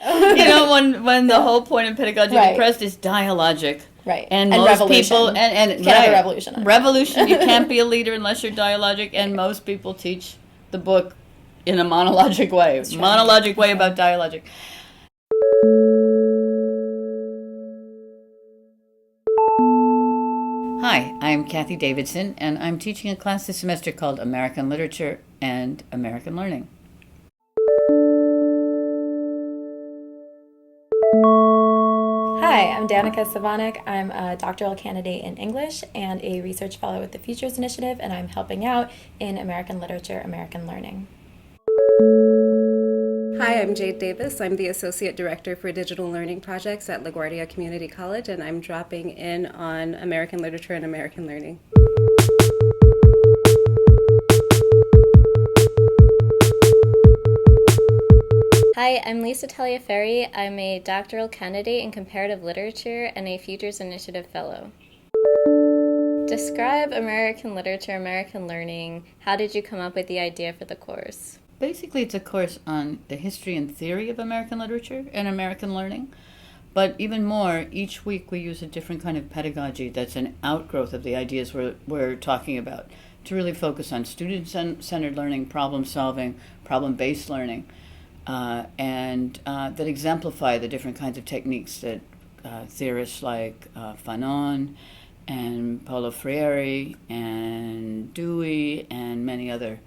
when the whole point of pedagogy depressed is dialogic. Right. And most revolution. People and can't have a revolution. Revolution, you can't be a leader unless you're dialogic, and most people teach the book in a monologic way. Monologic way about dialogic. Hi, I'm Cathy Davidson, and I'm teaching a class this semester called American Literature and American Learning. Hi, I'm Danica Savonick. I'm a doctoral candidate in English and a research fellow with the Futures Initiative, and I'm helping out in American Literature, American Learning. Hi, I'm Jade E. I'm the Associate Director for Digital Learning Projects at LaGuardia Community College, and I'm dropping in on American Literature and American Learning. Hi, I'm Lisa Tagliaferri. I'm a doctoral candidate in Comparative Literature and a Futures Initiative Fellow. Describe American Literature, American Learning. How did you come up with the idea for the course? Basically, it's a course on the history and theory of American literature and American learning. But even more, each week we use a different kind of pedagogy that's an outgrowth of the ideas we're talking about, to really focus on student-centered learning, problem-solving, problem-based learning, and that exemplify the different kinds of techniques that theorists like Fanon and Paulo Freire and Dewey and many other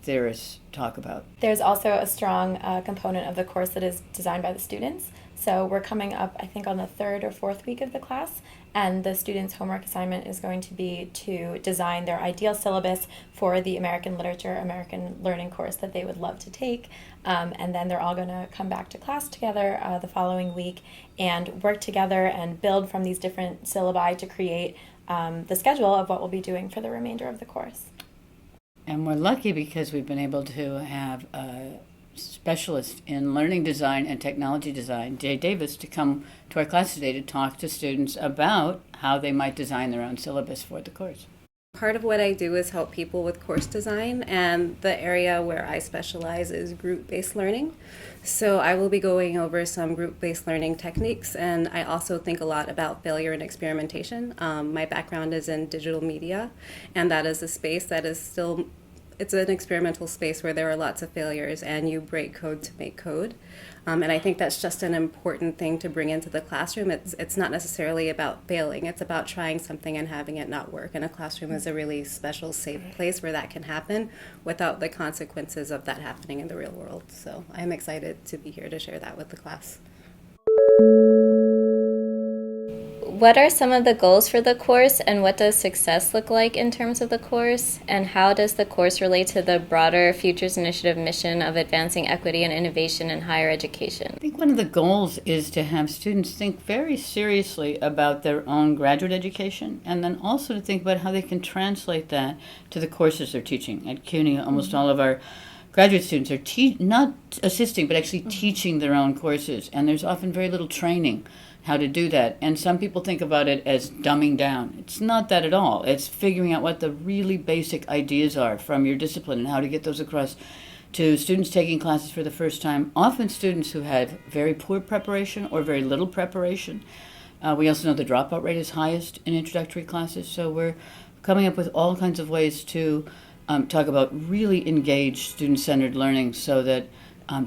theorists talk about. There's also a strong component of the course that is designed by the students. So we're coming up, I think, on the third or fourth week of the class, and the students' homework assignment is going to be to design their ideal syllabus for the American Literature, American Learning course that they would love to take. And then they're all going to come back to class together the following week and work together and build from these different syllabi to create the schedule of what we'll be doing for the remainder of the course. And we're lucky because we've been able to have a specialist in learning design and technology design, Jade Davis, to come to our class today to talk to students about how they might design their own syllabus for the course. Part of what I do is help people with course design, and the area where I specialize is group-based learning. So I will be going over some group-based learning techniques, and I also think a lot about failure and experimentation. My background is in digital media, and that is a space that is still, it's an experimental space where there are lots of failures and you break code to make code. And I think that's just an important thing to bring into the classroom. It's not necessarily about failing. It's about trying something and having it not work. And a classroom is a really special, safe place where that can happen without the consequences of that happening in the real world. So I'm excited to be here to share that with the class. What are some of the goals for the course, and what does success look like in terms of the course? And how does the course relate to the broader Futures Initiative mission of advancing equity and innovation in higher education? I think one of the goals is to have students think very seriously about their own graduate education, and then also to think about how they can translate that to the courses they're teaching. At CUNY, almost all of our graduate students are not assisting, but actually teaching their own courses, and there's often very little training how to do that. And some people think about it as dumbing down. It's not that at all. It's figuring out what the really basic ideas are from your discipline and how to get those across to students taking classes for the first time, often students who had very poor preparation or very little preparation. We also know the dropout rate is highest in introductory classes, so we're coming up with all kinds of ways to talk about really engaged student-centered learning so that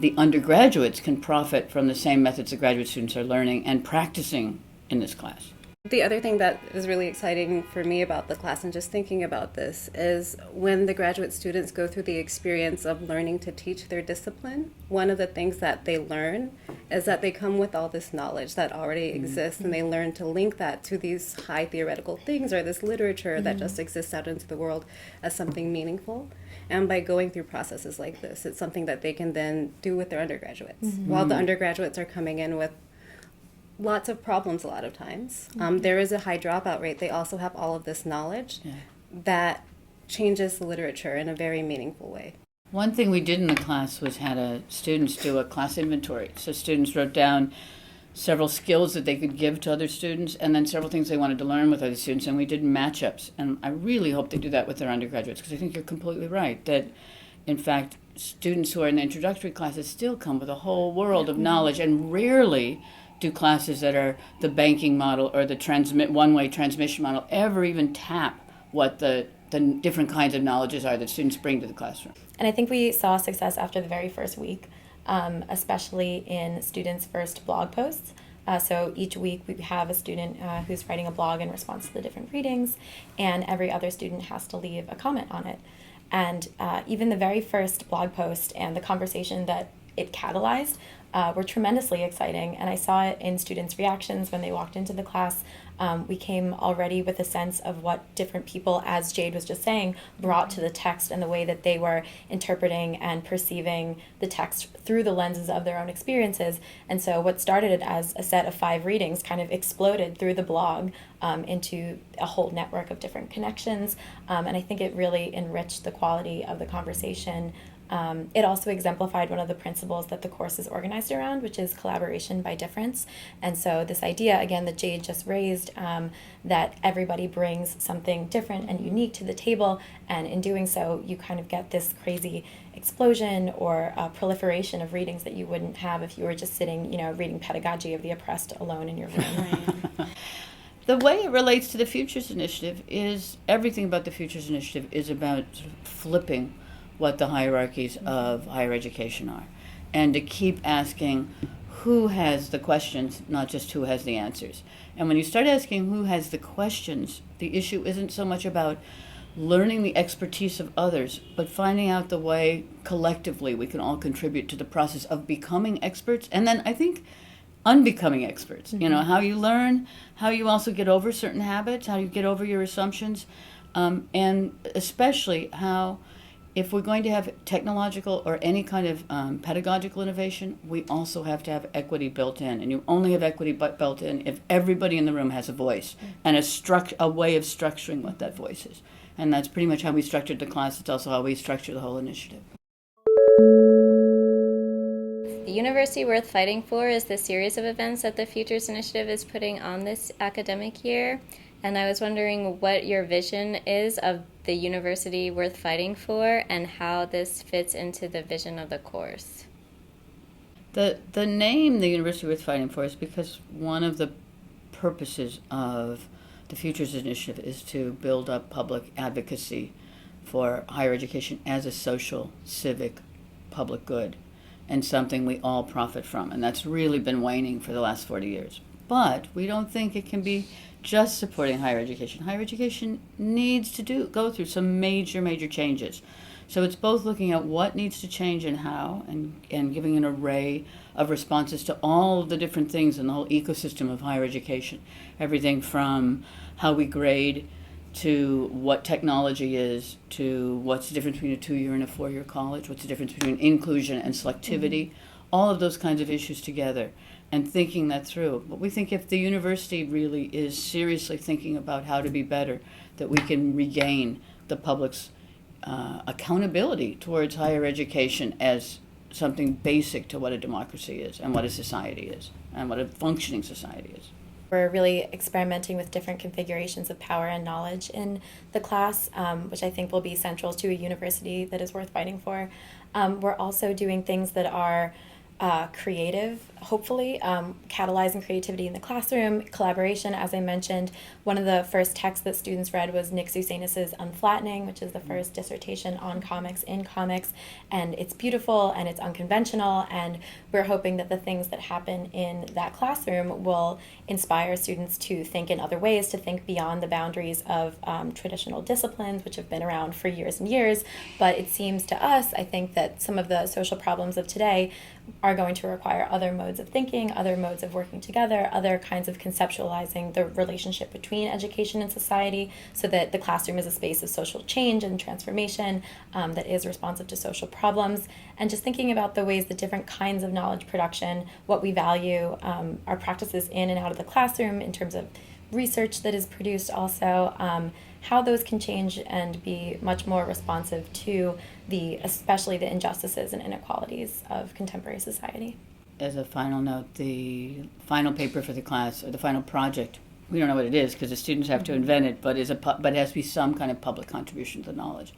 the undergraduates can profit from the same methods the graduate students are learning and practicing in this class. The other thing that is really exciting for me about the class and just thinking about this is when the graduate students go through the experience of learning to teach their discipline, one of the things that they learn is that they come with all this knowledge that already exists, and they learn to link that to these high theoretical things or this literature that just exists out into the world as something meaningful. And by going through processes like this, it's something that they can then do with their undergraduates. While the undergraduates are coming in with lots of problems a lot of times, there is a high dropout rate. They also have all of this knowledge that changes the literature in a very meaningful way. One thing we did in the class was had students do a class inventory. So students wrote down several skills that they could give to other students, and then several things they wanted to learn with other students, and we did matchups. And I really hope they do that with their undergraduates, because I think you're completely right, that In fact, students who are in the introductory classes still come with a whole world of knowledge, and rarely do classes that are the banking model or the one-way transmission model ever even tap what the different kinds of knowledges are that students bring to the classroom. And I think we saw success after the very first week, especially in students' first blog posts. So each week we have a student who's writing a blog in response to the different readings, and every other student has to leave a comment on it. And even the very first blog post and the conversation that it catalyzed were tremendously exciting. And I saw it in students' reactions when they walked into the class. We came already with a sense of what different people, as Jade was just saying, brought to the text and the way that they were interpreting and perceiving the text through the lenses of their own experiences. And so what started as a set of 5 readings kind of exploded through the blog into a whole network of different connections. And I think it really enriched the quality of the conversation. It also exemplified one of the principles that the course is organized around, which is collaboration by difference. And so this idea, again, that Jade just raised, that everybody brings something different and unique to the table, and in doing so, you kind of get this crazy explosion or proliferation of readings that you wouldn't have if you were just sitting, reading Pedagogy of the Oppressed alone in your room. The way it relates to the Futures Initiative is, everything about the Futures Initiative is about sort of flipping what the hierarchies of higher education are, and to keep asking who has the questions, not just who has the answers. And when you start asking who has the questions, the issue isn't so much about learning the expertise of others, but finding out the way collectively we can all contribute to the process of becoming experts, and then I think unbecoming experts. How you learn, how you also get over certain habits, how you get over your assumptions, and especially how, if we're going to have technological or any kind of pedagogical innovation, we also have to have equity built in. And you only have equity built in if everybody in the room has a voice and a way of structuring what that voice is. And that's pretty much how we structured the class. It's also how we structure the whole initiative. The University Worth Fighting For is the series of events that the Futures Initiative is putting on this academic year. And I was wondering what your vision is of the University Worth Fighting For and how this fits into the vision of the course. The name, the University Worth Fighting For, is because one of the purposes of the Futures Initiative is to build up public advocacy for higher education as a social, civic, public good, and something we all profit from. And that's really been waning for the last 40 years. But we don't think it can be just supporting higher education. Higher education needs to go through some major changes. So it's both looking at what needs to change and how, and giving an array of responses to all the different things in the whole ecosystem of higher education. Everything from how we grade, to what technology is, to what's the difference between a 2-year and a 4-year college, what's the difference between inclusion and selectivity, all of those kinds of issues together, and thinking that through. But we think if the university really is seriously thinking about how to be better, that we can regain the public's accountability towards higher education as something basic to what a democracy is, and what a society is, and what a functioning society is. We're really experimenting with different configurations of power and knowledge in the class, which I think will be central to a university that is worth fighting for. We're also doing things that are creative, hopefully, catalyzing creativity in the classroom, collaboration, as I mentioned. One of the first texts that students read was Nick Susanis' Unflattening, which is the first dissertation on comics in comics, and it's beautiful and it's unconventional, and we're hoping that the things that happen in that classroom will inspire students to think in other ways, to think beyond the boundaries of traditional disciplines, which have been around for years and years. But it seems to us, I think, that some of the social problems of today are going to require other modes of thinking, other modes of working together, other kinds of conceptualizing the relationship between education and society, so that the classroom is a space of social change and transformation that is responsive to social problems. And just thinking about the ways that different kinds of knowledge production, what we value, our practices in and out of the classroom in terms of research that is produced also, how those can change and be much more responsive to especially the injustices and inequalities of contemporary society. As a final note, the final paper for the class, or the final project we don't know what it is because the students have to invent it, but but it has to be some kind of public contribution to knowledge.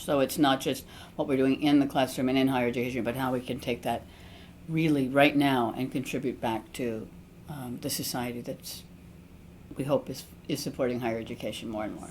So it's not just what we're doing in the classroom and in higher education, but how we can take that really right now and contribute back to the society that's we hope is supporting higher education more and more.